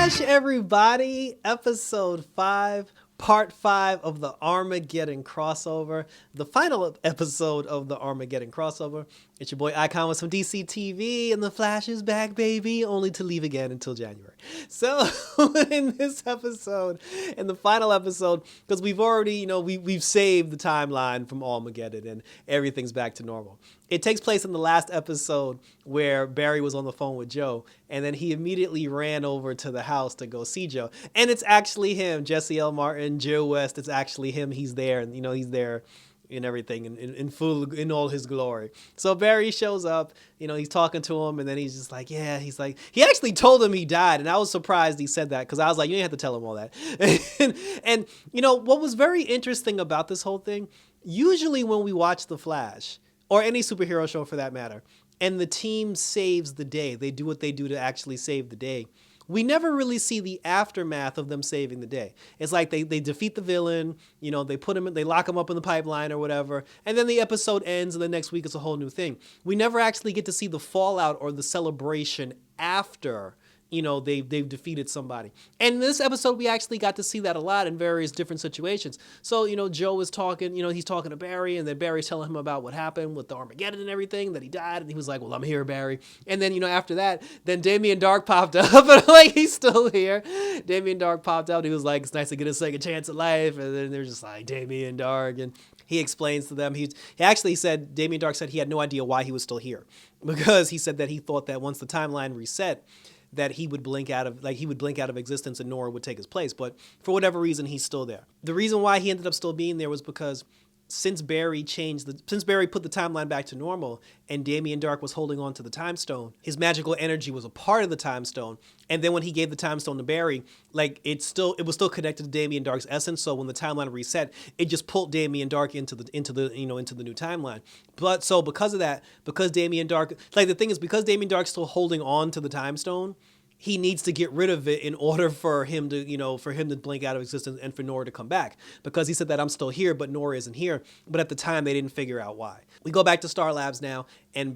Flash, everybody! Episode 5, Part 5 of the Armageddon crossover. The final episode of the Armageddon crossover. It's your boy Icon with some DC TV, and the Flash is back, baby, only to leave again until January. So, in this episode, in the final episode, because we've already, we've saved the timeline from Armageddon, and everything's back to normal. It takes place in the last episode where Barry was on the phone with Joe, and then he immediately ran over to the house to go see Joe. And it's actually him, Jesse L. Martin, Joe West. It's actually him. He's there, and he's there in everything, in all his glory. So Barry shows up, he's talking to him, and then he's just like, yeah, he actually told him he died, and I was surprised he said that, because I was like, you didn't have to tell him all that. and what was very interesting about this whole thing, usually when we watch The Flash, or any superhero show for that matter, and the team saves the day, they do what they do to actually save the day, we never really see the aftermath of them saving the day. It's like they defeat the villain, they put him in, they lock him up in the pipeline or whatever, and then the episode ends, and the next week it's a whole new thing. We never actually get to see the fallout or the celebration after they've defeated somebody. And in this episode, we actually got to see that a lot in various different situations. So, Joe is talking, he's talking to Barry, and then Barry's telling him about what happened with the Armageddon and everything, that he died, and he was like, well, I'm here, Barry. And then, after that, then Damian Dark popped up, and like, he's still here. Damian Dark popped out, he was like, it's nice to get a second chance at life, and then they're just like, Damian Dark, and he explains to them, he actually said, Damian Dark said he had no idea why he was still here, because he said that he thought that once the timeline reset, that he would blink out of existence and Nora would take his place. But for whatever reason, he's still there. The reason why he ended up still being there was because since Barry put the timeline back to normal and Damian Dark was holding on to the time stone, his magical energy was a part of the time stone. And then when he gave the time stone to Barry, it was still connected to Damian Dark's essence. So when the timeline reset, it just pulled Damian Dark into the new timeline. But so because of that, because Damian Dark, the thing is, because Damian Dark's still holding on to the time stone, he needs to get rid of it in order for him to blink out of existence and for Nora to come back. Because he said that I'm still here, but Nora isn't here. But at the time, they didn't figure out why. We go back to Star Labs now, and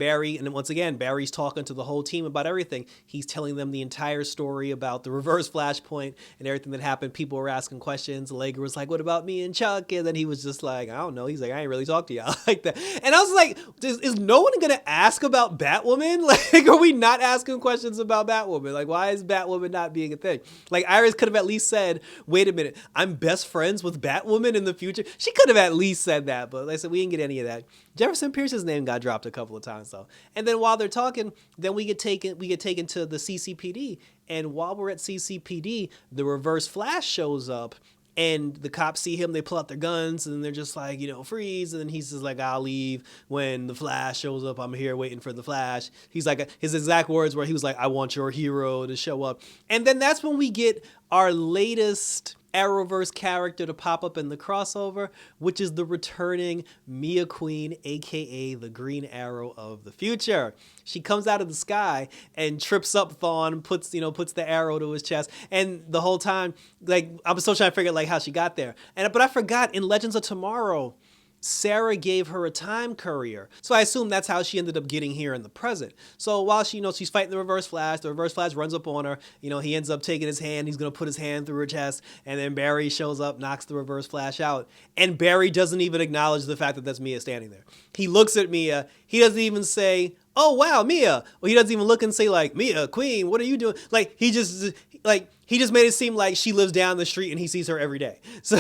once again, Barry's talking to the whole team about everything. He's telling them the entire story about the reverse flashpoint and everything that happened. People were asking questions. Lager was like, what about me and Chuck? And then he was just like, I don't know. He's like, I ain't really talk to y'all like that. And I was like, is no one going to ask about Batwoman? Are we not asking questions about Batwoman? Why is Batwoman not being a thing? Iris could have at least said, wait a minute, I'm best friends with Batwoman in the future. She could have at least said that, but like I said, we didn't get any of that. Jefferson Pierce's name got dropped a couple of times though. And then while they're talking, then we get taken to the CCPD. And while we're at CCPD, the Reverse Flash shows up. And the cops see him, they pull out their guns, and they're just like, freeze. And then he's just like, I'll leave when the Flash shows up. I'm here waiting for the Flash. He's like, his exact words were, he was like, I want your hero to show up. And then that's when we get our latest Arrowverse character to pop up in the crossover, which is the returning Mia Queen, aka the Green Arrow of the future. She comes out of the sky and trips up Thawne, puts the arrow to his chest, and the whole time, I'm still trying to figure out how she got there. But I forgot, in Legends of Tomorrow, Sarah gave her a time courier. So I assume that's how she ended up getting here in the present. So while she's fighting the Reverse Flash runs up on her. He ends up taking his hand. He's going to put his hand through her chest. And then Barry shows up, knocks the Reverse Flash out. And Barry doesn't even acknowledge the fact that that's Mia standing there. He looks at Mia. He doesn't even say, oh, wow, Mia. Or he doesn't even look and say, Mia, Queen, what are you doing? He just made it seem like she lives down the street and he sees her every day. So,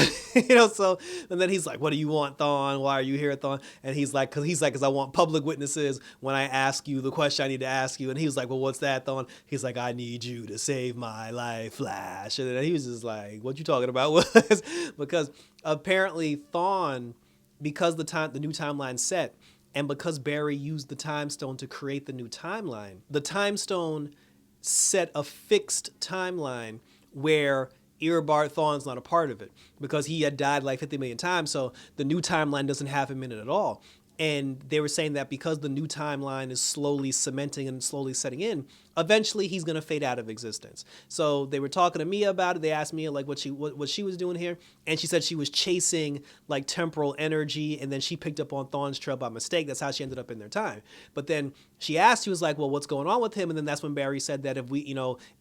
and then he's like, what do you want, Thawne? Why are you here, Thawne? And he's like, cause I want public witnesses when I ask you the question I need to ask you. And he was like, well, what's that, Thawne? He's like, I need you to save my life, Flash. And then he was just like, what you talking about? Because apparently Thawne, because the new timeline set, and because Barry used the time stone to create the new timeline, the time stone set a fixed timeline where Eobard Thawne's not a part of it, because he had died 50 million times, so the new timeline doesn't have him in it at all. And they were saying that because the new timeline is slowly cementing and slowly setting in, eventually he's going to fade out of existence. So they were talking to Mia about it. They asked Mia like what she was doing here. And she said she was chasing like temporal energy. And then she picked up on Thawne's trail by mistake. That's how she ended up in their time. But then she was like, well, what's going on with him? And then that's when Barry said that if we,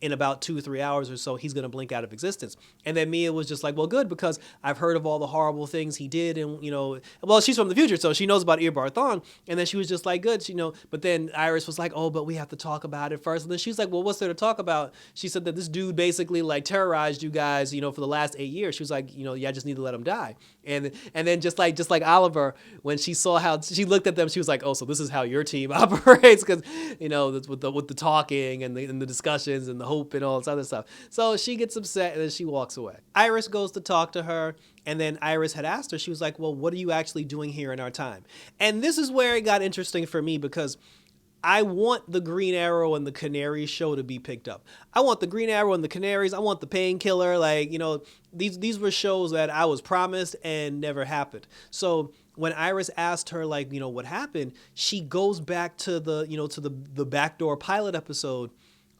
in about 2 or 3 hours or so, he's going to blink out of existence. And then Mia was just like, well, good, because I've heard of all the horrible things he did. And, well, she's from the future, so she knows about Eobard Thawne. And then she was just like, good, but then Iris was like, oh, but we have to talk about it first. And then she's like, well, what's there to talk about? She said that this dude basically like terrorized you guys, for the last 8 years. She was like, I just need to let him die. And then just like Oliver, when she saw how she looked at them, she was like, oh, so this is how your team operates, because with the talking and the discussions and the hope and all this other stuff. So she gets upset and then she walks away. Iris goes to talk to her. And then Iris had asked her, she was like, well, what are you actually doing here in our time? And this is where it got interesting for me, because I want the Green Arrow and the Canaries show to be picked up. I want the Green Arrow and the Canaries. I want the Painkiller. Like, these were shows that I was promised and never happened. So when Iris asked her, like, what happened, she goes back to the backdoor pilot episode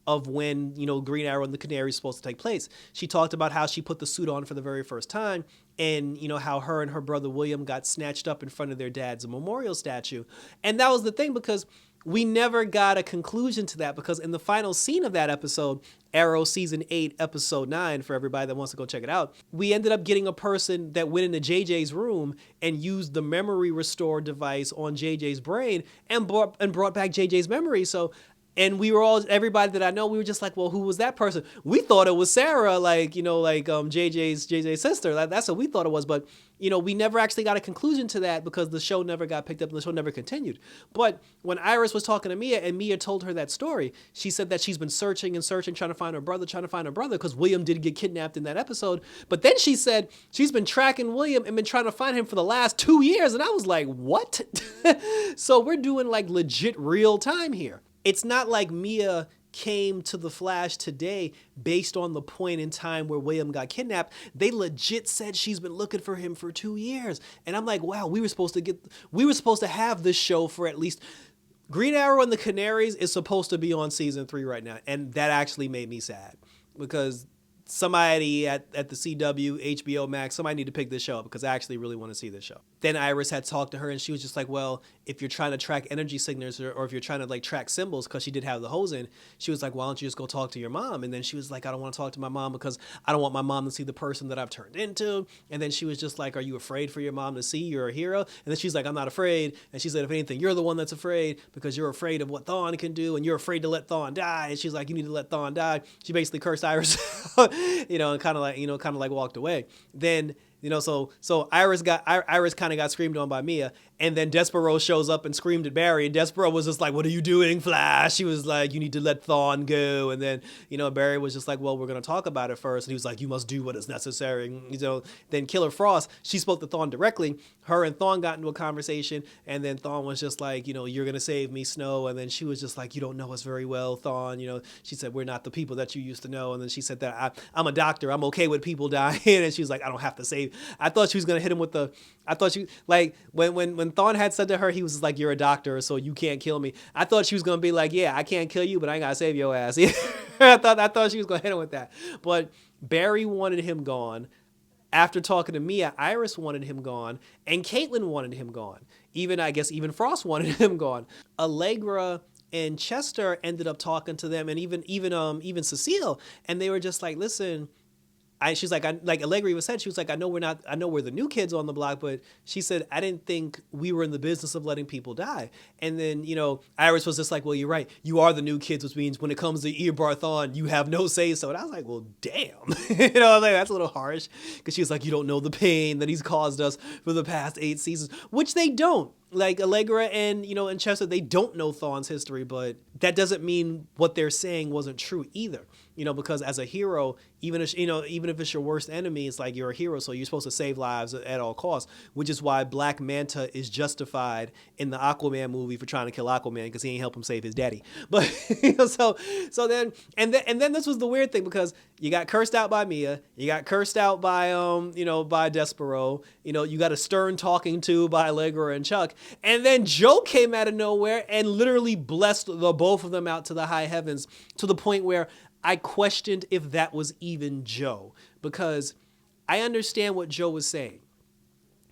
of when, Green Arrow and the Canaries supposed to take place. She talked about how she put the suit on for the very first time, and, how her and her brother William got snatched up in front of their dad's memorial statue. And that was the thing, because we never got a conclusion to that, because in the final scene of that episode, Arrow Season 8, Episode 9, for everybody that wants to go check it out, we ended up getting a person that went into JJ's room and used the memory restore device on JJ's brain and brought back JJ's memory. And we were everybody that I know, we were just like, well, who was that person? We thought it was Sarah, JJ's sister. That's what we thought it was. But, we never actually got a conclusion to that, because the show never got picked up and the show never continued. But when Iris was talking to Mia and Mia told her that story, she said that she's been searching and searching, trying to find her brother, because William did get kidnapped in that episode. But then she said she's been tracking William and been trying to find him for the last 2 years. And I was like, what? So we're doing like legit real time here. It's not like Mia came to the Flash today based on the point in time where William got kidnapped. They legit said she's been looking for him for 2 years. And I'm like, wow, we were supposed to have this show for at least Green Arrow and the Canaries is supposed to be on season 3 right now. And that actually made me sad, because somebody at the CW, HBO Max, somebody need to pick this show up, because I actually really want to see this show. Then Iris had talked to her and she was just like, well, if you're trying to track energy signatures or if you're trying to like track symbols, because she did have the hose in, she was like, why don't you just go talk to your mom? And then she was like, I don't want to talk to my mom because I don't want my mom to see the person that I've turned into. And then she was just like, are you afraid for your mom to see you're a hero? And then she's like, I'm not afraid. And she said, if anything, you're the one that's afraid, because you're afraid of what Thawne can do and you're afraid to let Thawne die. And she's like, you need to let Thawne die. She basically cursed Iris, and kind of like walked away. Then, so Iris kind of got screamed on by Mia, and then Despero shows up and screamed at Barry, and Despero was just like, what are you doing, Flash? She was like, you need to let Thawne go. And then, Barry was just like, well, we're going to talk about it first. And he was like, you must do what is necessary. And, then Killer Frost, she spoke to Thawne directly. Her and Thawne got into a conversation, and then Thawne was just like, you're going to save me, Snow. And then she was just like, you don't know us very well, Thawne. She said, we're not the people that you used to know. And then she said that I'm a doctor. I'm okay with people dying. And she was like, I don't have to save. I thought she was going to hit him with when Thawne had said to her, he was like, you're a doctor, so you can't kill me. I thought she was going to be like, yeah, I can't kill you, but I ain't got to save your ass. I thought she was going to hit him with that. But Barry wanted him gone. After talking to Mia, Iris wanted him gone, and Caitlin wanted him gone. Even Frost wanted him gone. Allegra and Chester ended up talking to them, and even Cecile, and they were just like, listen, she's like Allegra even said, she was like, I know we're the new kids on the block, but she said, I didn't think we were in the business of letting people die. And then, Iris was just like, well, you're right. You are the new kids, which means when it comes to Eobard Thawne, you have no say so. And I was like, well, damn. I'm like, that's a little harsh, because she was like, you don't know the pain that he's caused us for the past 8 seasons, which they don't. Like Allegra and Chester, they don't know Thawne's history, but that doesn't mean what they're saying wasn't true either. Because as a hero, even if it's your worst enemy, it's like you're a hero, so you're supposed to save lives at all costs, which is why Black Manta is justified in the Aquaman movie for trying to kill Aquaman, because he ain't help him save his daddy. But so then this was the weird thing, because you got cursed out by Mia, you got cursed out by by Despero, you got a stern talking to by Allegra and Chuck, And then Joe came out of nowhere and literally blessed the both of them out to the high heavens, to the point where I questioned if that was even Joe, because I understand what Joe was saying.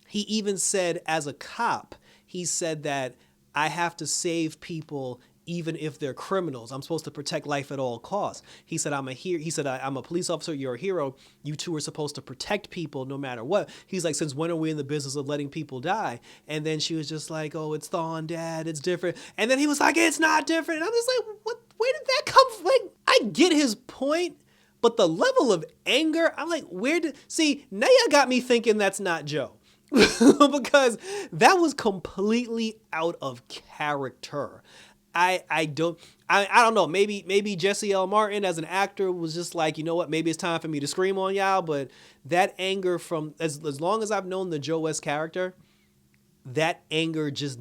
He even said, as a cop, he said that I have to save people even if they're criminals. I'm supposed to protect life at all costs. He said, I'm a police officer, you're a hero. You two are supposed to protect people no matter what. He's like, since when are we in the business of letting people die? And then she was just like, oh, it's Thawne, Dad, it's different. And then he was like, it's not different. And I'm just like, what? Where did that come from? Like, I get his point, but the level of anger, I'm like, see, now you got me thinking that's not Joe. Because that was completely out of character. I don't know. Maybe Jesse L. Martin as an actor was just like, you know what, maybe it's time for me to scream on y'all. But that anger from as long as I've known the Joe West character, that anger just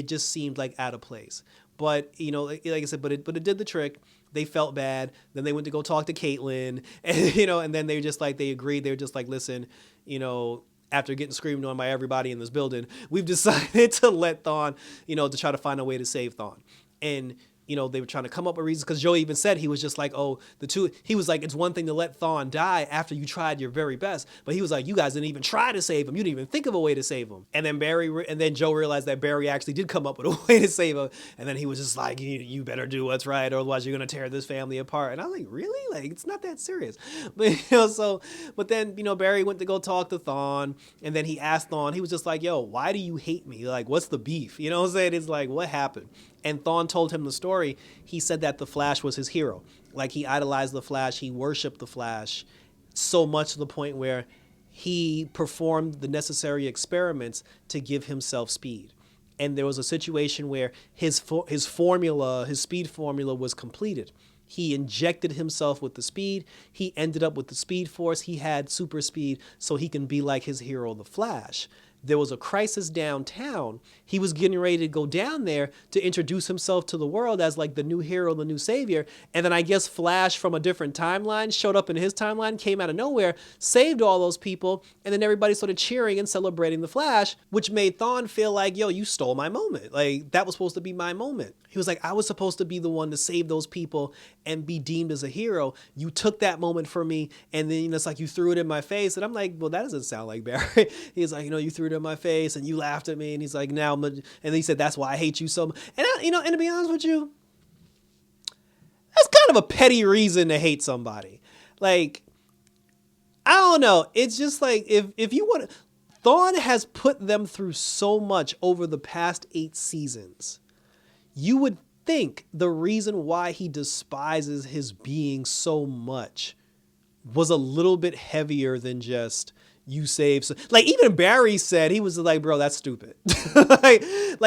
just seemed like out of place. But, you know, like I said, but it did the trick. They felt bad. Then they went to go talk to Caitlyn, and, you know, and then they agreed. They were just like, listen, you know, after getting screamed on by everybody in this building, we've decided to let Thawne, you know, to try to find a way to save Thawne. And, you know, they were trying to come up with reasons, because Joe even said, he was just like, oh, he was like, it's one thing to let Thawne die after you tried your very best. But he was like, you guys didn't even try to save him. You didn't even think of a way to save him. And then Joe realized that Barry actually did come up with a way to save him. And then he was just like, you better do what's right, or otherwise you're going to tear this family apart. And I'm like, really? Like, it's not that serious. But, you know, but then, you know, Barry went to go talk to Thawne, and then he asked Thawne, he was just like, yo, why do you hate me? Like, what's the beef? You know what I'm saying? It's like, what happened? And Thawne told him the story. He said that the Flash was his hero. Like, he idolized the Flash. He worshiped the Flash so much to the point where he performed the necessary experiments to give himself speed. And there was a situation where his speed formula was completed. He injected himself with the speed. He ended up with the Speed Force. He had super speed so he can be like his hero, the Flash. There was a crisis downtown. He was getting ready to go down there to introduce himself to the world as like the new hero, the new savior. And then I guess Flash from a different timeline showed up in his timeline, came out of nowhere, saved all those people. And then everybody started cheering and celebrating the Flash, which made Thawne feel like, yo, you stole my moment. Like, that was supposed to be my moment. He was like, I was supposed to be the one to save those people and be deemed as a hero. You took that moment from me, and then, you know, it's like you threw it in my face. And I'm like, well, that doesn't sound like Barry. He's like, you know, you threw it in my face and you laughed at me. And he's like, and then he said, that's why I hate you so much. And and to be honest with you, that's kind of a petty reason to hate somebody. Like, I don't know. It's just like, if you want to, Thawne has put them through so much over the past 8 seasons. You would think the reason why he despises his being so much was a little bit heavier than just, you save. Like, even Barry said, he was like, bro, that's stupid. like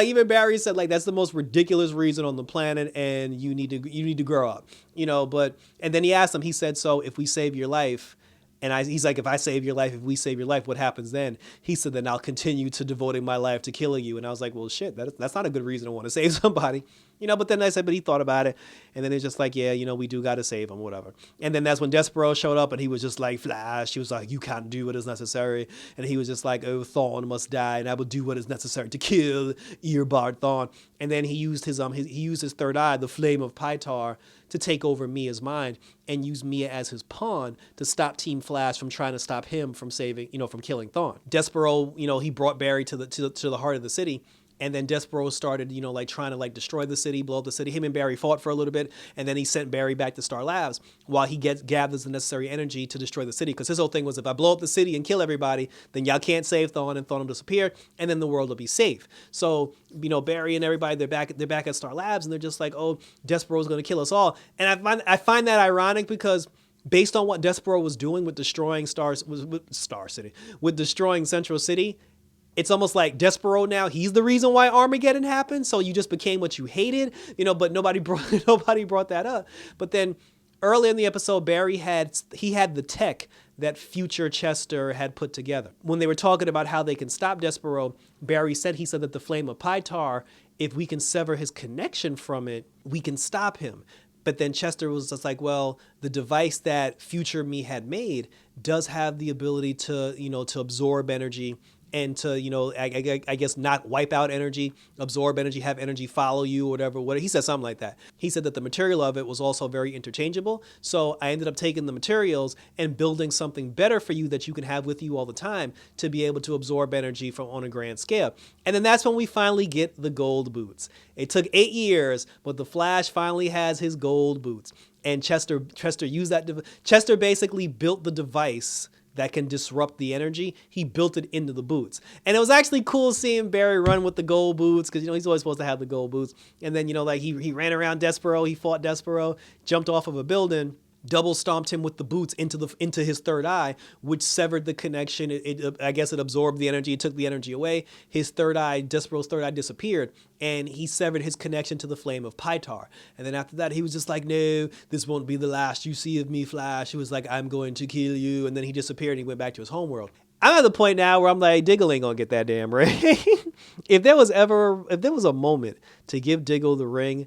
even Barry said, like, that's the most ridiculous reason on the planet, and you need to grow up, you know. But, and then he asked him, he said, so if we save your life, and he's like, if I save your life, if we save your life, what happens then? He said, then I'll continue to devoting my life to killing you. And I was like, well, shit, that's not a good reason to want to save somebody, you know. But then I said, but he thought about it, and then it's just like, yeah, you know, we do got to save him, whatever. And then that's when Despero showed up, and he was just like, Flash. He was like, you can't do what is necessary. And he was just like, oh, Thawne must die, and I will do what is necessary to kill Earbard Thawne. And then he used his third eye, the flame of Pytar, to take over Mia's mind and use Mia as his pawn to stop Team Flash from trying to stop him from from killing Thawne. Despero, you know, he brought Barry to the heart of the city. And then Despero started, you know, like trying to like destroy the city, blow up the city. Him and Barry fought for a little bit, and then he sent Barry back to Star Labs while he gathers the necessary energy to destroy the city. Because his whole thing was, if I blow up the city and kill everybody, then y'all can't save Thawne, and Thawne will disappear, and then the world will be safe. So, you know, Barry and everybody, they're back at Star Labs, and they're just like, oh, Despero's going to kill us all. And I find that ironic, because based on what Despero was doing with destroying with destroying Central City, it's almost like Despero now, he's the reason why Armageddon happened. So you just became what you hated, you know, but nobody brought that up. But then earlier in the episode, Barry had the tech that future Chester had put together. When they were talking about how they can stop Despero, Barry said that the flame of Pytar, if we can sever his connection from it, we can stop him. But then Chester was just like, well, the device that future me had made does have the ability to, you know, to absorb energy and to, I guess not wipe out energy, absorb energy, have energy follow you, or whatever. He said something like that. He said that the material of it was also very interchangeable. So I ended up taking the materials and building something better for you that you can have with you all the time to be able to absorb energy from on a grand scale. And then that's when we finally get the gold boots. It took 8 years, but the Flash finally has his gold boots. And Chester used that. Chester basically built the device that can disrupt the energy. He built it into the boots. And it was actually cool seeing Barry run with the gold boots, because, he's always supposed to have the gold boots. And then, he ran around Despero, he fought Despero, jumped off of a building, double stomped him with the boots into his third eye, which severed the connection. I guess it absorbed the energy. It took the energy away. His third eye, Despero's third eye, disappeared, and he severed his connection to the flame of Pytar. And then after that, he was just like, "No, this won't be the last you see of me, Flash." He was like, "I'm going to kill you," and then he disappeared and he went back to his homeworld. I'm at the point now where I'm like, Diggle ain't gonna get that damn ring. If there was a moment to give Diggle the ring,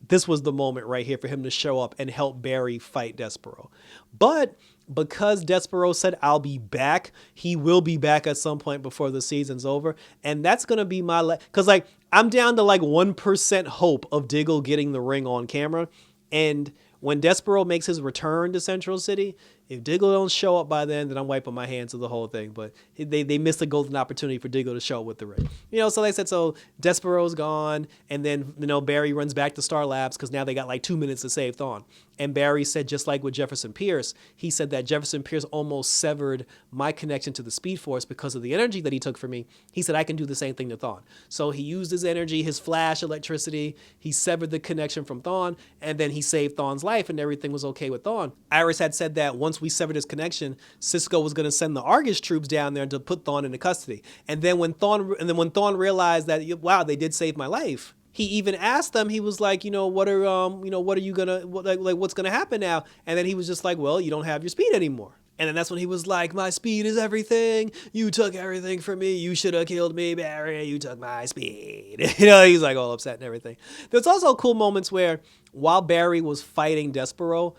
this was the moment right here for him to show up and help Barry fight Despero. But because Despero said, "I'll be back," he will be back at some point before the season's over. And that's going to be because I'm down to 1% hope of Diggle getting the ring on camera. And when Despero makes his return to Central City, if Diggle don't show up by then I'm wiping my hands of the whole thing. But they missed a golden opportunity for Diggle to show up with the ring. So they said, so Despero's gone, and then, Barry runs back to Star Labs because now they got 2 minutes to save Thawne. And Barry said, just like with Jefferson Pierce, he said that Jefferson Pierce almost severed my connection to the Speed Force because of the energy that he took from me. He said, I can do the same thing to Thawne. So he used his energy, his flash electricity, he severed the connection from Thawne, and then he saved Thawne's life, and everything was okay with Thawne. Iris had said that once we severed his connection, Cisco was going to send the Argus troops down there to put Thawne into custody. And then when Thawne realized that, wow, they did save my life, he even asked them, he was like, what are you gonna, what's gonna happen now? And then he was just like, well, you don't have your speed anymore. And then that's when he was like, my speed is everything. You took everything from me. You should have killed me, Barry. You took my speed. He's like all upset and everything. There's also cool moments where while Barry was fighting Despero,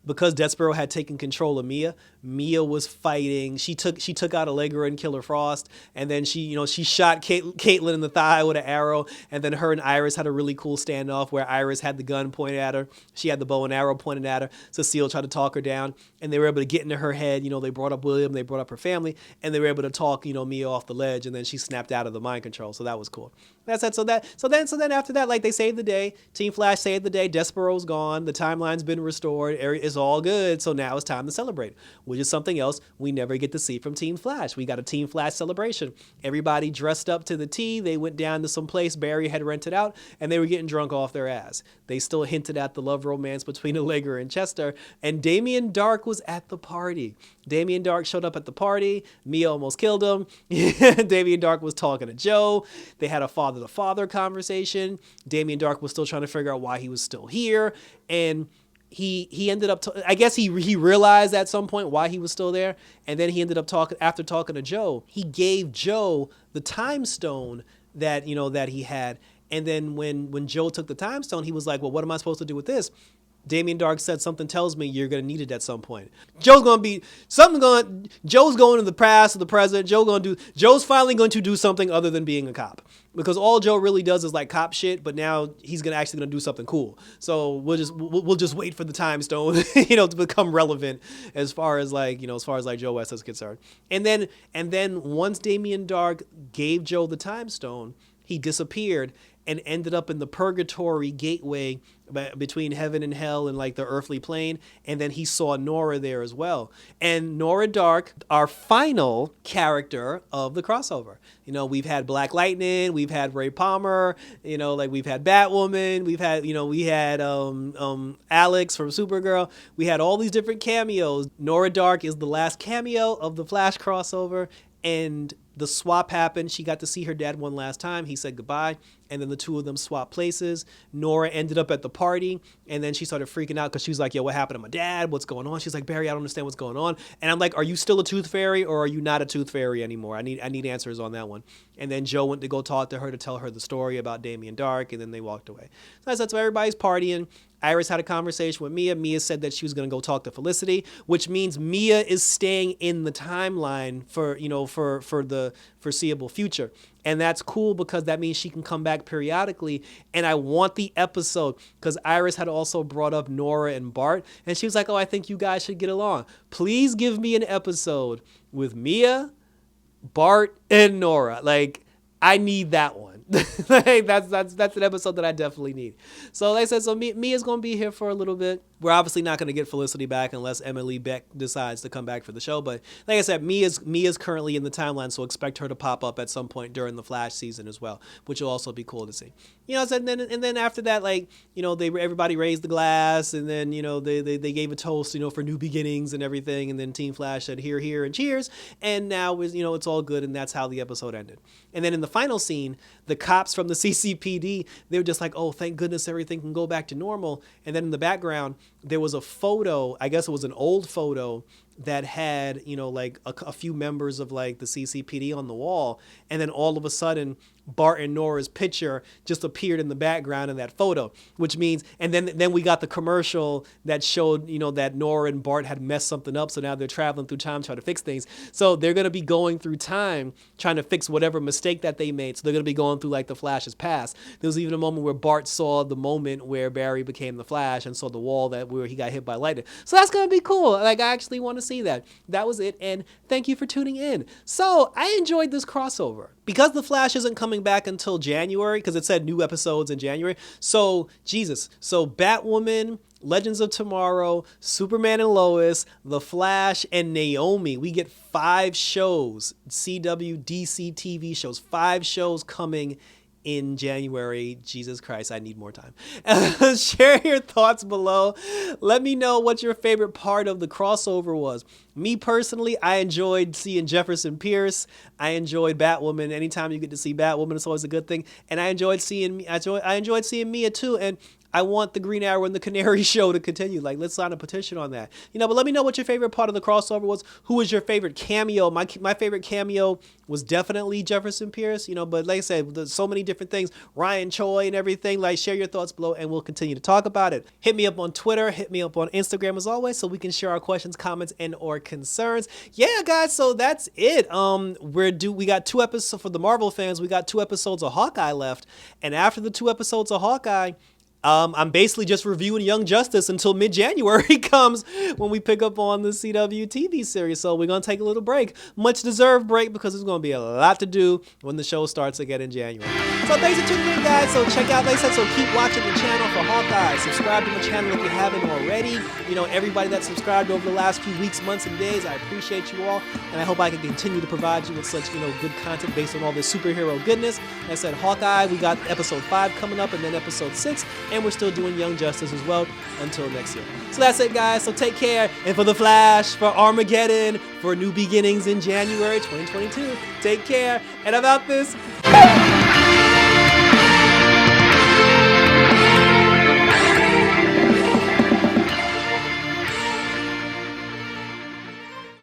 because Despero had taken control of Mia was fighting. She took out Allegra and Killer Frost, and then she shot Caitlin in the thigh with an arrow, and then her and Iris had a really cool standoff where Iris had the gun pointed at her, she had the bow and arrow pointed at her. Cecile tried to talk her down, and they were able to get into her head. They brought up William, they brought up her family, and they were able to talk Mia off the ledge, and then she snapped out of the mind control. So that was cool. That's it. So then after that, they saved the day. Team Flash saved the day. Despero's gone. The timeline's been restored. It's all good. So now it's time to celebrate, which is something else we never get to see from Team Flash. We got a Team Flash celebration. Everybody dressed up to the T. They went down to some place Barry had rented out, and they were getting drunk off their ass. They still hinted at the love romance between Allegra and Chester, and Damian Dark was at the party. Damian Dark showed up at the party. Mia almost killed him. Damian Dark was talking to Joe. They had a father-to-father conversation. Damian Dark was still trying to figure out why he was still here, and he ended up, I guess he realized at some point why he was still there, and then he ended up after talking to Joe, he gave Joe the time stone that he had, and then when Joe took the time stone, he was like, well, what am I supposed to do with this? Damian Dark said, something tells me you're going to need it at some point. Joe's going to the past or the present. Joe's finally going to do something other than being a cop, because all Joe really does is cop shit, but now he's actually going to do something cool. So we'll just wait for the time stone, to become relevant as far as Joe West is concerned. And then once Damian Dark gave Joe the time stone, he disappeared and ended up in the purgatory gateway between heaven and hell and the earthly plane. And then he saw Nora there as well. And Nora Dark, our final character of the crossover. We've had Black Lightning, we've had Ray Palmer, we've had Batwoman, we had Alex from Supergirl. We had all these different cameos. Nora Dark is the last cameo of the Flash crossover, and the swap happened. She got to see her dad one last time. He said goodbye, and then the two of them swapped places. Nora ended up at the party, and then she started freaking out because she was like, yo, what happened to my dad? What's going on? She's like, Barry, I don't understand what's going on. And I'm like, are you still a tooth fairy, or are you not a tooth fairy anymore? I need answers on that one. And then Joe went to go talk to her to tell her the story about Damian Dark, and then they walked away. So everybody's partying. Iris had a conversation with Mia. Mia said that she was going to go talk to Felicity, which means Mia is staying in the timeline for the foreseeable future. And that's cool because that means she can come back periodically. And I want the episode because Iris had also brought up Nora and Bart. And she was like, oh, I think you guys should get along. Please give me an episode with Mia, Bart, and Nora. Like, I need that one. Like, that's an episode that I definitely need. So like I said, so Mia's going to be here for a little bit. We're obviously not going to get Felicity back unless Emily Beck decides to come back for the show. But like I said, Mia's currently in the timeline, so expect her to pop up at some point during the Flash season as well, which will also be cool to see. You know, and then after that, like, you know, everybody raised the glass, and then, you know, they gave a toast, you know, for new beginnings and everything, and then Team Flash said hear, hear, and cheers, and now you know, it's all good, and that's how the episode ended. And then in the final scene, the cops from the CCPD, they were just like, oh, thank goodness everything can go back to normal. And then in the background, there was a photo, I guess it was an old photo, that had, you know, like a few members of like the CCPD on the wall. And then all of a sudden, Bart and Nora's picture just appeared in the background in that photo, which means, and then we got the commercial that showed, you know, that Nora and Bart had messed something up. So now they're traveling through time trying to fix things. So they're going to be going through time trying to fix whatever mistake that they made. So they're going to be going through like the Flash's past. There was even a moment where Bart saw the moment where Barry became the Flash and saw the wall where he got hit by lightning. So that's going to be cool. Like, I actually want to see that. That was it. And thank you for tuning in. So I enjoyed this crossover. Because the Flash isn't coming back until January, because it said new episodes in January. So, Jesus. So, Batwoman, Legends of Tomorrow, Superman and Lois, The Flash, and Naomi. We get 5 shows. CW, DC TV shows. 5 shows coming in January. Jesus Christ, I need more time. Share your thoughts below. Let me know what your favorite part of the crossover was. Me personally, I enjoyed seeing Jefferson Pierce. I enjoyed Batwoman. Anytime you get to see Batwoman, it's always a good thing. And I enjoyed seeing Mia too. And I want the Green Arrow and the Canary show to continue. Like, let's sign a petition on that. You know, but let me know what your favorite part of the crossover was. Who was your favorite cameo? My favorite cameo was definitely Jefferson Pierce, you know, but like I said, there's so many different things. Ryan Choi and everything. Like, share your thoughts below and we'll continue to talk about it. Hit me up on Twitter. Hit me up on Instagram as always so we can share our questions, comments, and or concerns. Yeah, guys, so that's it. We got 2 episodes for the Marvel fans. We got 2 episodes of Hawkeye left. And after the 2 episodes of Hawkeye, I'm basically just reviewing Young Justice until mid-January comes when we pick up on the CW TV series. So we're going to take a little break, much deserved break, because there's going to be a lot to do when the show starts again in January. So thanks for tuning in, guys. So check out, like I said, so keep watching the channel for Hawkeye. Subscribe to the channel if you haven't already. You know, everybody that subscribed over the last few weeks, months, and days, I appreciate you all. And I hope I can continue to provide you with such, you know, good content based on all this superhero goodness. Like I said, Hawkeye, we got episode 5 coming up and then episode 6. And we're still doing Young Justice as well until next year. So that's it, guys. So take care. And for The Flash, for Armageddon, for new beginnings in January 2022, take care. And about this,